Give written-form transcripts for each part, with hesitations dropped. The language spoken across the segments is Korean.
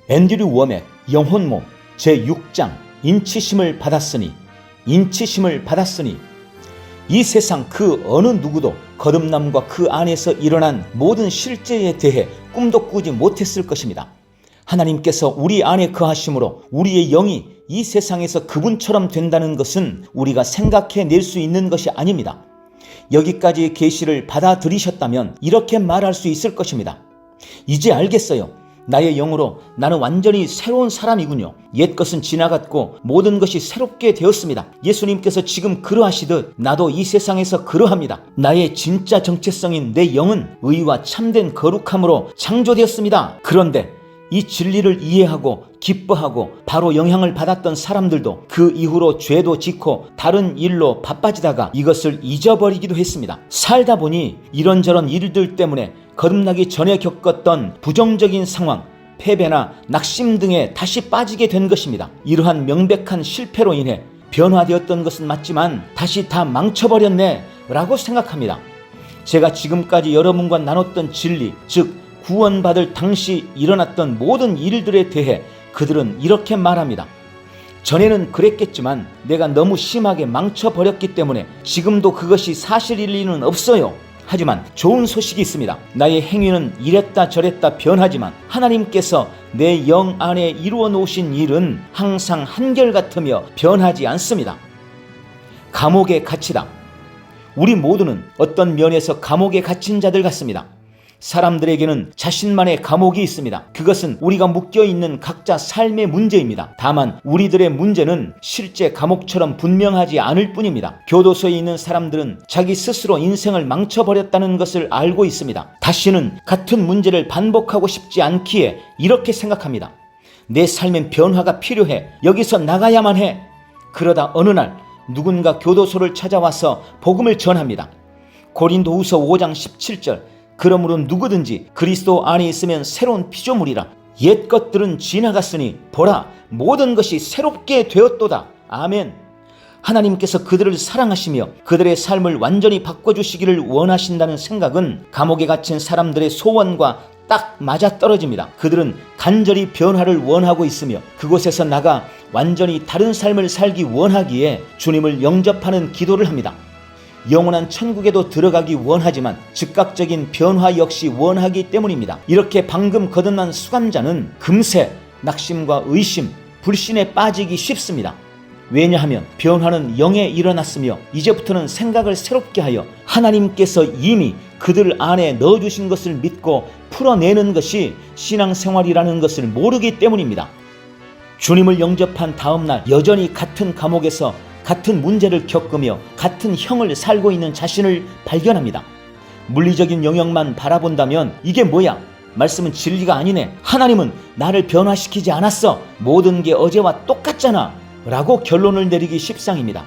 앤드류 워맥 영혼모 제6장 인치심을 받았으니 이 세상 그 어느 누구도 거듭남과 그 안에서 일어난 모든 실제에 대해 꿈도 꾸지 못했을 것입니다. 하나님께서 우리 안에 거하심으로 우리의 영이 이 세상에서 그분처럼 된다는 것은 우리가 생각해낼 수 있는 것이 아닙니다. 여기까지의 계시를 받아들이셨다면 이렇게 말할 수 있을 것입니다. 이제 알겠어요. 나의 영으로 나는 완전히 새로운 사람이군요. 옛 것은 지나갔고 모든 것이 새롭게 되었습니다. 예수님께서 지금 그러하시듯 나도 이 세상에서 그러합니다. 나의 진짜 정체성인 내 영은 의와 참된 거룩함으로 창조되었습니다. 그런데 이 진리를 이해하고 기뻐하고 바로 영향을 받았던 사람들도 그 이후로 죄도 짓고 다른 일로 바빠지다가 이것을 잊어버리기도 했습니다. 살다 보니 이런저런 일들 때문에 거듭나기 전에 겪었던 부정적인 상황, 패배나 낙심 등에 다시 빠지게 된 것입니다. 이러한 명백한 실패로 인해 변화되었던 것은 맞지만 다시 다 망쳐버렸네 라고 생각합니다. 제가 지금까지 여러분과 나눴던 진리, 즉 구원받을 당시 일어났던 모든 일들에 대해 그들은 이렇게 말합니다. 전에는 그랬겠지만 내가 너무 심하게 망쳐버렸기 때문에 지금도 그것이 사실일 리는 없어요. 하지만 좋은 소식이 있습니다. 나의 행위는 이랬다 저랬다 변하지만 하나님께서 내 영 안에 이루어 놓으신 일은 항상 한결같으며 변하지 않습니다. 감옥에 갇히다. 우리 모두는 어떤 면에서 감옥에 갇힌 자들 같습니다. 사람들에게는 자신만의 감옥이 있습니다. 그것은 우리가 묶여있는 각자 삶의 문제입니다. 다만 우리들의 문제는 실제 감옥처럼 분명하지 않을 뿐입니다. 교도소에 있는 사람들은 자기 스스로 인생을 망쳐버렸다는 것을 알고 있습니다. 다시는 같은 문제를 반복하고 싶지 않기에 이렇게 생각합니다. 내 삶엔 변화가 필요해. 여기서 나가야만 해. 그러다 어느 날 누군가 교도소를 찾아와서 복음을 전합니다. 고린도후서 5장 17절 그러므로 누구든지 그리스도 안에 있으면 새로운 피조물이라. 옛 것들은 지나갔으니 보라 모든 것이 새롭게 되었도다. 아멘. 하나님께서 그들을 사랑하시며 그들의 삶을 완전히 바꿔주시기를 원하신다는 생각은 감옥에 갇힌 사람들의 소원과 딱 맞아떨어집니다. 그들은 간절히 변화를 원하고 있으며 그곳에서 나가 완전히 다른 삶을 살기 원하기에 주님을 영접하는 기도를 합니다. 영원한 천국에도 들어가기 원하지만 즉각적인 변화 역시 원하기 때문입니다. 이렇게 방금 거듭난 수감자는 금세 낙심과 의심, 불신에 빠지기 쉽습니다. 왜냐하면 변화는 영에 일어났으며 이제부터는 생각을 새롭게 하여 하나님께서 이미 그들 안에 넣어주신 것을 믿고 풀어내는 것이 신앙생활이라는 것을 모르기 때문입니다. 주님을 영접한 다음 날 여전히 같은 감옥에서 같은 문제를 겪으며 같은 형을 살고 있는 자신을 발견합니다. 물리적인 영역만 바라본다면 이게 뭐야? 말씀은 진리가 아니네. 하나님은 나를 변화시키지 않았어. 모든 게 어제와 똑같잖아. 라고 결론을 내리기 십상입니다.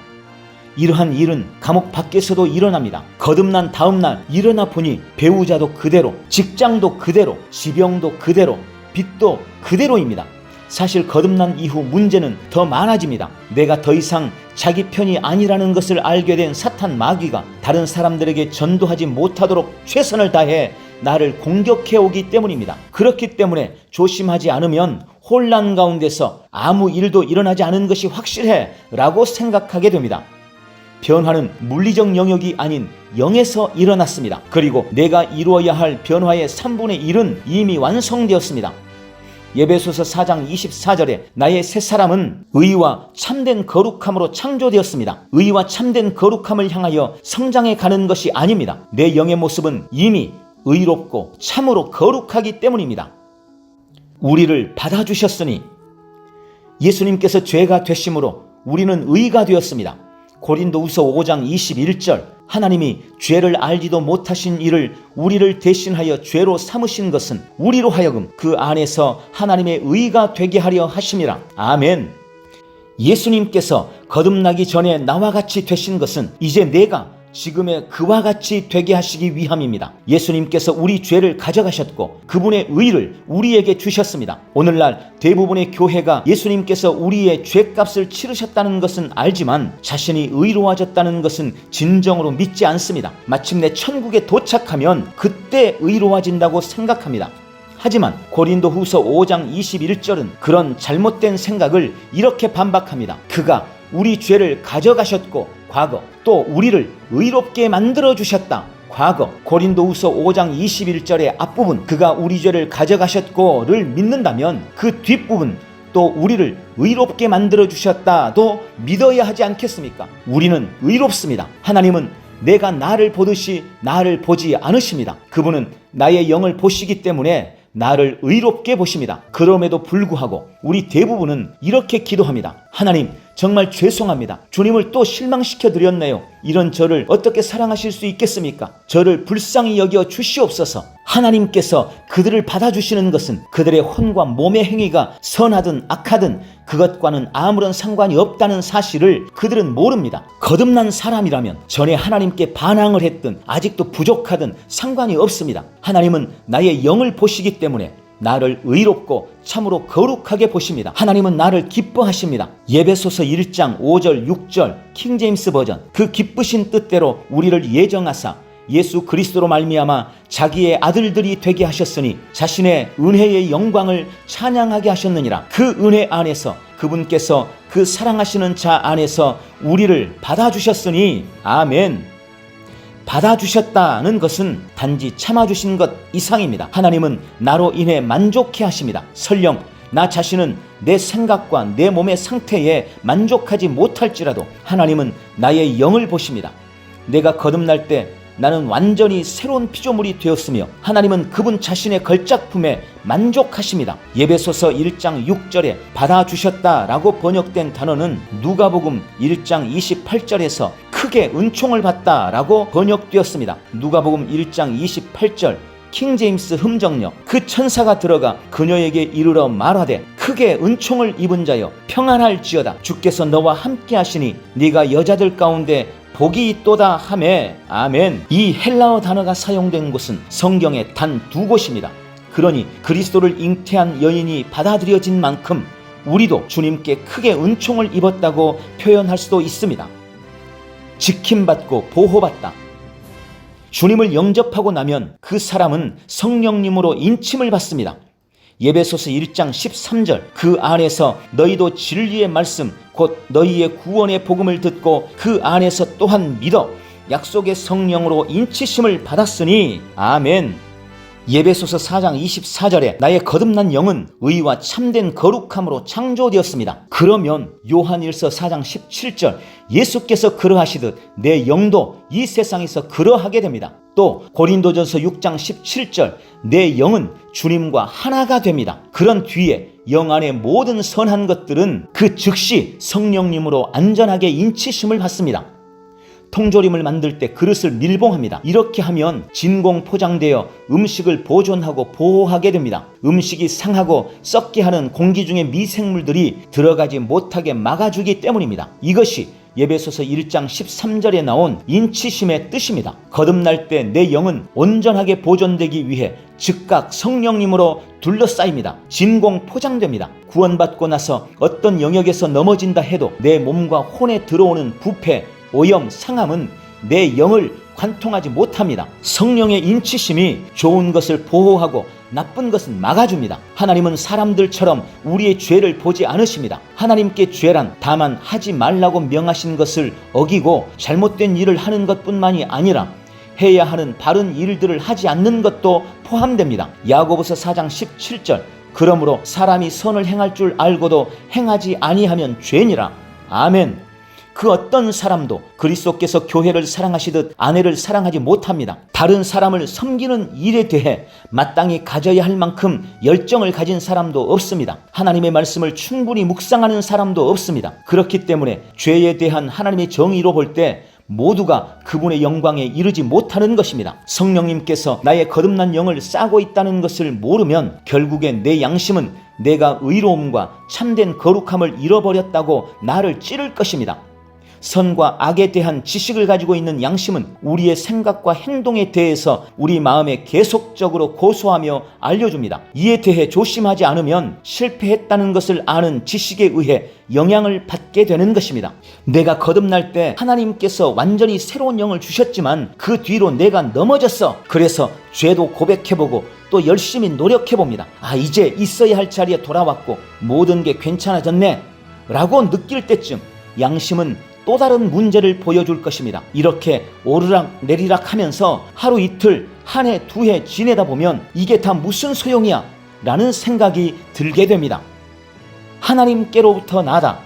이러한 일은 감옥 밖에서도 일어납니다. 거듭난 다음 날 일어나 보니 배우자도 그대로, 직장도 그대로, 지병도 그대로, 빚도 그대로입니다. 사실 거듭난 이후 문제는 더 많아집니다. 내가 더 이상 자기 편이 아니라는 것을 알게 된 사탄 마귀가 다른 사람들에게 전도하지 못하도록 최선을 다해 나를 공격해 오기 때문입니다. 그렇기 때문에 조심하지 않으면 혼란 가운데서 아무 일도 일어나지 않은 것이 확실해 라고 생각하게 됩니다. 변화는 물리적 영역이 아닌 영에서 일어났습니다. 그리고 내가 이루어야 할 변화의 3분의 1은 이미 완성되었습니다. 에베소서 4장 24절에 나의 새 사람은 의와 참된 거룩함으로 창조되었습니다. 의와 참된 거룩함을 향하여 성장해 가는 것이 아닙니다. 내 영의 모습은 이미 의롭고 참으로 거룩하기 때문입니다. 우리를 받아주셨으니 예수님께서 죄가 되심으로 우리는 의가 되었습니다. 고린도후서 5장 21절 하나님이 죄를 알지도 못하신 이를 우리를 대신하여 죄로 삼으신 것은 우리로 하여금 그 안에서 하나님의 의가 되게 하려 하심이라. 아멘. 예수님께서 거듭나기 전에 나와 같이 되신 것은 이제 내가 지금의 그와 같이 되게 하시기 위함입니다. 예수님께서 우리 죄를 가져가셨고 그분의 의를 우리에게 주셨습니다. 오늘날 대부분의 교회가 예수님께서 우리의 죄값을 치르셨다는 것은 알지만 자신이 의로워졌다는 것은 진정으로 믿지 않습니다. 마침내 천국에 도착하면 그때 의로워진다고 생각합니다. 하지만 고린도후서 5장 21절은 그런 잘못된 생각을 이렇게 반박합니다. 그가 우리 죄를 가져가셨고 과거, 또 우리를 의롭게 만들어 주셨다. 과거. 고린도후서 5장 21절의 앞부분 그가 우리 죄를 가져가셨고를 믿는다면 그 뒷부분 또 우리를 의롭게 만들어 주셨다도 믿어야 하지 않겠습니까? 우리는 의롭습니다. 하나님은 내가 나를 보듯이 나를 보지 않으십니다. 그분은 나의 영을 보시기 때문에 나를 의롭게 보십니다. 그럼에도 불구하고 우리 대부분은 이렇게 기도합니다. 하나님, 정말 죄송합니다. 주님을 또 실망시켜 드렸네요. 이런 저를 어떻게 사랑하실 수 있겠습니까? 저를 불쌍히 여겨 주시옵소서. 하나님께서 그들을 받아주시는 것은 그들의 혼과 몸의 행위가 선하든 악하든 그것과는 아무런 상관이 없다는 사실을 그들은 모릅니다. 거듭난 사람이라면 전에 하나님께 반항을 했든 아직도 부족하든 상관이 없습니다. 하나님은 나의 영을 보시기 때문에 나를 의롭고 참으로 거룩하게 보십니다. 하나님은 나를 기뻐하십니다. 에베소서 1장 5절 6절 킹제임스 버전 그 기쁘신 뜻대로 우리를 예정하사 예수 그리스도로 말미암아 자기의 아들들이 되게 하셨으니 자신의 은혜의 영광을 찬양하게 하셨느니라. 그 은혜 안에서 그분께서 그 사랑하시는 자 안에서 우리를 받아주셨으니 아멘. 받아주셨다는 것은 단지 참아주신 것 이상입니다. 하나님은 나로 인해 만족해 하십니다. 설령 나 자신은 내 생각과 내 몸의 상태에 만족하지 못할지라도 하나님은 나의 영을 보십니다. 내가 거듭날 때 나는 완전히 새로운 피조물이 되었으며 하나님은 그분 자신의 걸작품에 만족하십니다. 에베소서 1장 6절에 받아주셨다라고 번역된 단어는 누가복음 1장 28절에서 크게 은총을 받다라고 번역되었습니다. 누가복음 1장 28절 킹제임스 흠정력 그 천사가 들어가 그녀에게 이르러 말하되 크게 은총을 입은 자여 평안할지어다. 주께서 너와 함께 하시니 네가 여자들 가운데 복이 있도다 하매 아멘. 이 헬라어 단어가 사용된 곳은 성경에 단 2곳입니다. 그러니 그리스도를 잉태한 여인이 받아들여진 만큼 우리도 주님께 크게 은총을 입었다고 표현할 수도 있습니다. 지킴받고 보호받다. 주님을 영접하고 나면 그 사람은 성령님으로 인침을 받습니다. 에베소서 1장 13절 그 안에서 너희도 진리의 말씀 곧 너희의 구원의 복음을 듣고 그 안에서 또한 믿어 약속의 성령으로 인치심을 받았으니 아멘. 에베소서 4장 24절에 나의 거듭난 영은 의와 참된 거룩함으로 창조되었습니다. 그러면 요한일서 4장 17절 예수께서 그러하시듯 내 영도 이 세상에서 그러하게 됩니다. 또 고린도전서 6장 17절 내 영은 주님과 하나가 됩니다. 그런 뒤에 영 안의 모든 선한 것들은 그 즉시 성령님으로 안전하게 인치심을 받습니다. 통조림을 만들 때 그릇을 밀봉합니다. 이렇게 하면 진공 포장되어 음식을 보존하고 보호하게 됩니다. 음식이 상하고 썩게 하는 공기 중의 미생물들이 들어가지 못하게 막아주기 때문입니다. 이것이 에베소서 1장 13절에 나온 인치심의 뜻입니다. 거듭날 때 내 영은 온전하게 보존되기 위해 즉각 성령님으로 둘러싸입니다. 진공 포장됩니다. 구원받고 나서 어떤 영역에서 넘어진다 해도 내 몸과 혼에 들어오는 부패, 오염, 상함은 내 영을 관통하지 못합니다. 성령의 인치심이 좋은 것을 보호하고 나쁜 것은 막아줍니다. 하나님은 사람들처럼 우리의 죄를 보지 않으십니다. 하나님께 죄란 다만 하지 말라고 명하신 것을 어기고 잘못된 일을 하는 것뿐만이 아니라 해야 하는 바른 일들을 하지 않는 것도 포함됩니다. 야고보서 4장 17절 그러므로 사람이 선을 행할 줄 알고도 행하지 아니하면 죄니라. 아멘. 그 어떤 사람도 그리스도께서 교회를 사랑하시듯 아내를 사랑하지 못합니다. 다른 사람을 섬기는 일에 대해 마땅히 가져야 할 만큼 열정을 가진 사람도 없습니다. 하나님의 말씀을 충분히 묵상하는 사람도 없습니다. 그렇기 때문에 죄에 대한 하나님의 정의로 볼 때 모두가 그분의 영광에 이르지 못하는 것입니다. 성령님께서 나의 거듭난 영을 싸고 있다는 것을 모르면 결국엔 내 양심은 내가 의로움과 참된 거룩함을 잃어버렸다고 나를 찌를 것입니다. 선과 악에 대한 지식을 가지고 있는 양심은 우리의 생각과 행동에 대해서 우리 마음에 계속적으로 고소하며 알려줍니다. 이에 대해 조심하지 않으면 실패했다는 것을 아는 지식에 의해 영향을 받게 되는 것입니다. 내가 거듭날 때 하나님께서 완전히 새로운 영을 주셨지만 그 뒤로 내가 넘어졌어. 그래서 죄도 고백해보고 또 열심히 노력해봅니다. 이제 있어야 할 자리에 돌아왔고 모든 게 괜찮아졌네 라고 느낄 때쯤 양심은 또 다른 문제를 보여줄 것입니다. 이렇게 오르락 내리락 하면서 하루 이틀, 한 해, 두 해 지내다 보면 이게 다 무슨 소용이야 라는 생각이 들게 됩니다. 하나님께로부터 나다.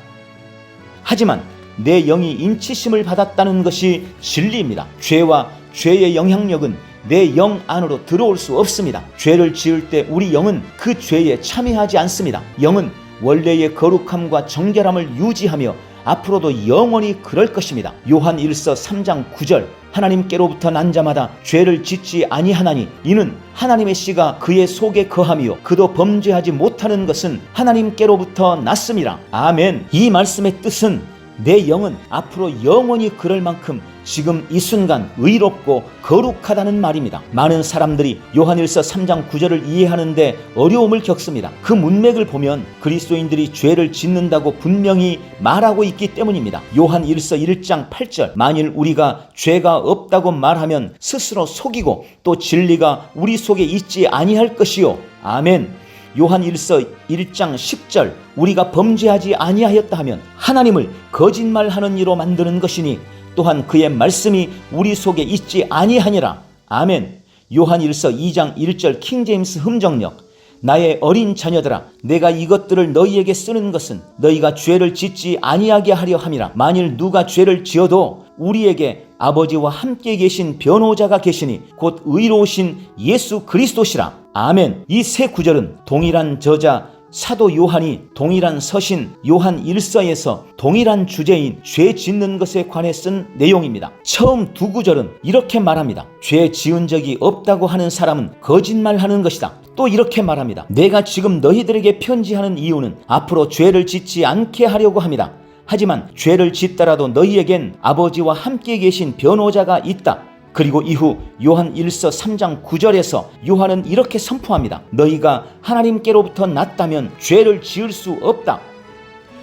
하지만 내 영이 인치심을 받았다는 것이 진리입니다. 죄와 죄의 영향력은 내 영 안으로 들어올 수 없습니다. 죄를 지을 때 우리 영은 그 죄에 참여하지 않습니다. 영은 원래의 거룩함과 정결함을 유지하며 앞으로도 영원히 그럴 것입니다. 요한 1서 3장 9절 하나님께로부터 난 자마다 죄를 짓지 아니하나니 이는 하나님의 씨가 그의 속에 거하며 그도 범죄하지 못하는 것은 하나님께로부터 났음이라. 아멘. 이 말씀의 뜻은 내 영은 앞으로 영원히 그럴 만큼 지금 이 순간 의롭고 거룩하다는 말입니다. 많은 사람들이 요한일서 3장 9절을 이해하는데 어려움을 겪습니다. 그 문맥을 보면 그리스도인들이 죄를 짓는다고 분명히 말하고 있기 때문입니다. 요한일서 1장 8절 만일 우리가 죄가 없다고 말하면 스스로 속이고 또 진리가 우리 속에 있지 아니할 것이요. 아멘. 요한일서 1장 10절 우리가 범죄하지 아니하였다 하면 하나님을 거짓말하는 이로 만드는 것이니 또한 그의 말씀이 우리 속에 있지 아니하니라. 아멘. 요한일서 2장 1절 킹제임스 흠정력 나의 어린 자녀들아 내가 이것들을 너희에게 쓰는 것은 너희가 죄를 짓지 아니하게 하려 함이라. 만일 누가 죄를 지어도 우리에게 아버지와 함께 계신 변호자가 계시니 곧 의로우신 예수 그리스도시라. 아멘. 이 세 구절은 동일한 저자 사도 요한이 동일한 서신 요한 1서에서 동일한 주제인 죄 짓는 것에 관해 쓴 내용입니다. 처음 두 구절은 이렇게 말합니다. 죄 지은 적이 없다고 하는 사람은 거짓말하는 것이다. 또 이렇게 말합니다. 내가 지금 너희들에게 편지하는 이유는 앞으로 죄를 짓지 않게 하려고 합니다. 하지만 죄를 짓더라도 너희에겐 아버지와 함께 계신 변호자가 있다. 그리고 이후 요한 1서 3장 9절에서 요한은 이렇게 선포합니다. 너희가 하나님께로부터 났다면 죄를 지을 수 없다.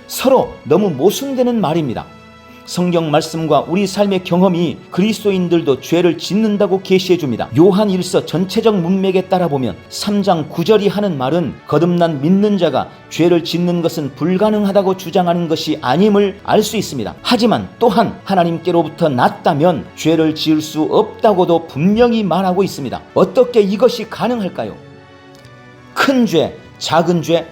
서로 너무 모순되는 말입니다. 성경 말씀과 우리 삶의 경험이 그리스도인들도 죄를 짓는다고 계시해 줍니다. 요한 1서 전체적 문맥에 따라 보면 3장 9절이 하는 말은 거듭난 믿는 자가 죄를 짓는 것은 불가능하다고 주장하는 것이 아님을 알 수 있습니다. 하지만 또한 하나님께로부터 났다면 죄를 지을 수 없다고도 분명히 말하고 있습니다. 어떻게 이것이 가능할까요? 큰 죄, 작은 죄?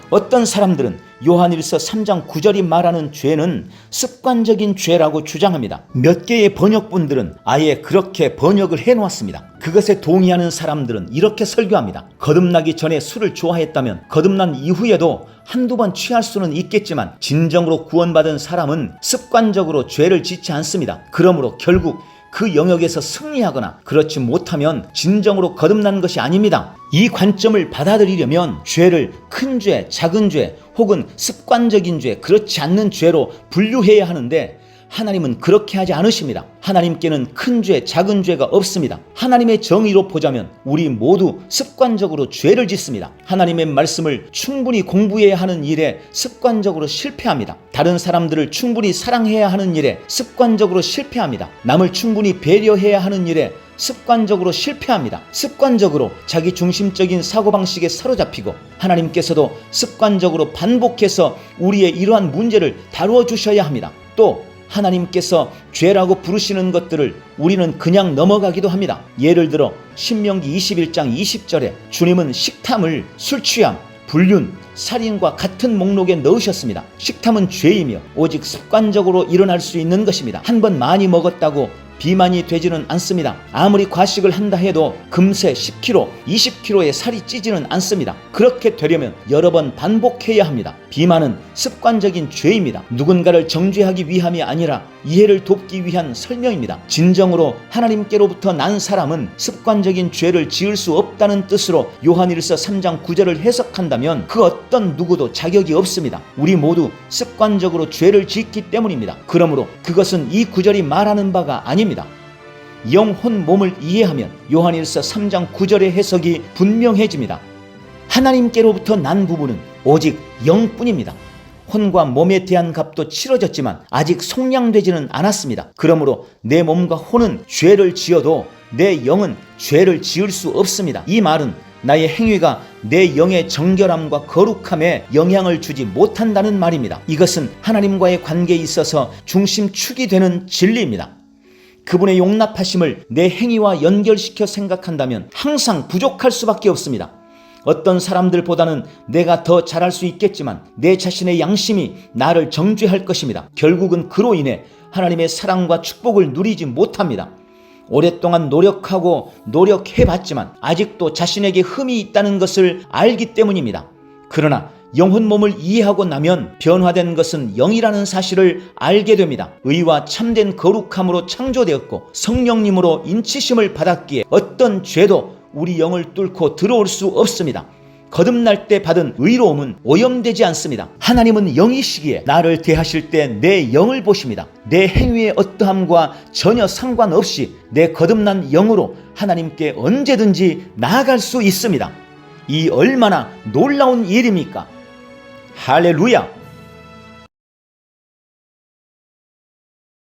어떤 사람들은 요한일서 3장 9절이 말하는 죄는 습관적인 죄라고 주장합니다. 몇 개의 번역본들은 아예 그렇게 번역을 해놓았습니다. 그것에 동의하는 사람들은 이렇게 설교합니다. 거듭나기 전에 술을 좋아했다면 거듭난 이후에도 한두 번 취할 수는 있겠지만 진정으로 구원받은 사람은 습관적으로 죄를 짓지 않습니다. 그러므로 결국 그 영역에서 승리하거나 그렇지 못하면 진정으로 거듭난 것이 아닙니다. 이 관점을 받아들이려면 죄를 큰 죄, 작은 죄 혹은 습관적인 죄, 그렇지 않는 죄로 분류해야 하는데 하나님은 그렇게 하지 않으십니다. 하나님께는 큰 죄, 작은 죄가 없습니다. 하나님의 정의로 보자면 우리 모두 습관적으로 죄를 짓습니다. 하나님의 말씀을 충분히 공부해야 하는 일에 습관적으로 실패합니다. 다른 사람들을 충분히 사랑해야 하는 일에 습관적으로 실패합니다. 남을 충분히 배려해야 하는 일에 습관적으로 실패합니다. 습관적으로 자기 중심적인 사고방식에 사로잡히고 하나님께서도 습관적으로 반복해서 우리의 이러한 문제를 다루어 주셔야 합니다. 또 하나님께서 죄라고 부르시는 것들을 우리는 그냥 넘어가기도 합니다. 예를 들어 신명기 21장 20절에 주님은 식탐을 술 취함, 불륜, 살인과 같은 목록에 넣으셨습니다. 식탐은 죄이며 오직 습관적으로 일어날 수 있는 것입니다. 한 번 많이 먹었다고 비만이 되지는 않습니다. 아무리 과식을 한다 해도 금세 10kg, 20kg의 살이 찌지는 않습니다. 그렇게 되려면 여러 번 반복해야 합니다. 비만은 습관적인 죄입니다. 누군가를 정죄하기 위함이 아니라 이해를 돕기 위한 설명입니다. 진정으로 하나님께로부터 난 사람은 습관적인 죄를 지을 수 없다는 뜻으로 요한일서 3장 9절을 해석한다면 그 어떤 누구도 자격이 없습니다. 우리 모두 습관적으로 죄를 짓기 때문입니다. 그러므로 그것은 이 구절이 말하는 바가 아닙니다. 영혼 몸을 이해하면 요한일서 3장 9절의 해석이 분명해집니다. 하나님께로부터 난 부분은 오직 영뿐입니다. 혼과 몸에 대한 값도 치러졌지만 아직 속량되지는 않았습니다. 그러므로 내 몸과 혼은 죄를 지어도 내 영은 죄를 지을 수 없습니다. 이 말은 나의 행위가 내 영의 정결함과 거룩함에 영향을 주지 못한다는 말입니다. 이것은 하나님과의 관계에 있어서 중심축이 되는 진리입니다. 그분의 용납하심을 내 행위와 연결시켜 생각한다면 항상 부족할 수밖에 없습니다. 어떤 사람들보다는 내가 더 잘할 수 있겠지만 내 자신의 양심이 나를 정죄할 것입니다. 결국은 그로 인해 하나님의 사랑과 축복을 누리지 못합니다. 오랫동안 노력해봤지만 아직도 자신에게 흠이 있다는 것을 알기 때문입니다. 그러나 영혼 몸을 이해하고 나면 변화된 것은 영이라는 사실을 알게 됩니다. 의와 참된 거룩함으로 창조되었고 성령님으로 인치심을 받았기에 어떤 죄도 우리 영을 뚫고 들어올 수 없습니다. 거듭날 때 받은 의로움은 오염되지 않습니다. 하나님은 영이시기에 나를 대하실 때 내 영을 보십니다. 내 행위의 어떠함과 전혀 상관없이 내 거듭난 영으로 하나님께 언제든지 나아갈 수 있습니다. 이 얼마나 놀라운 일입니까? 할렐루야!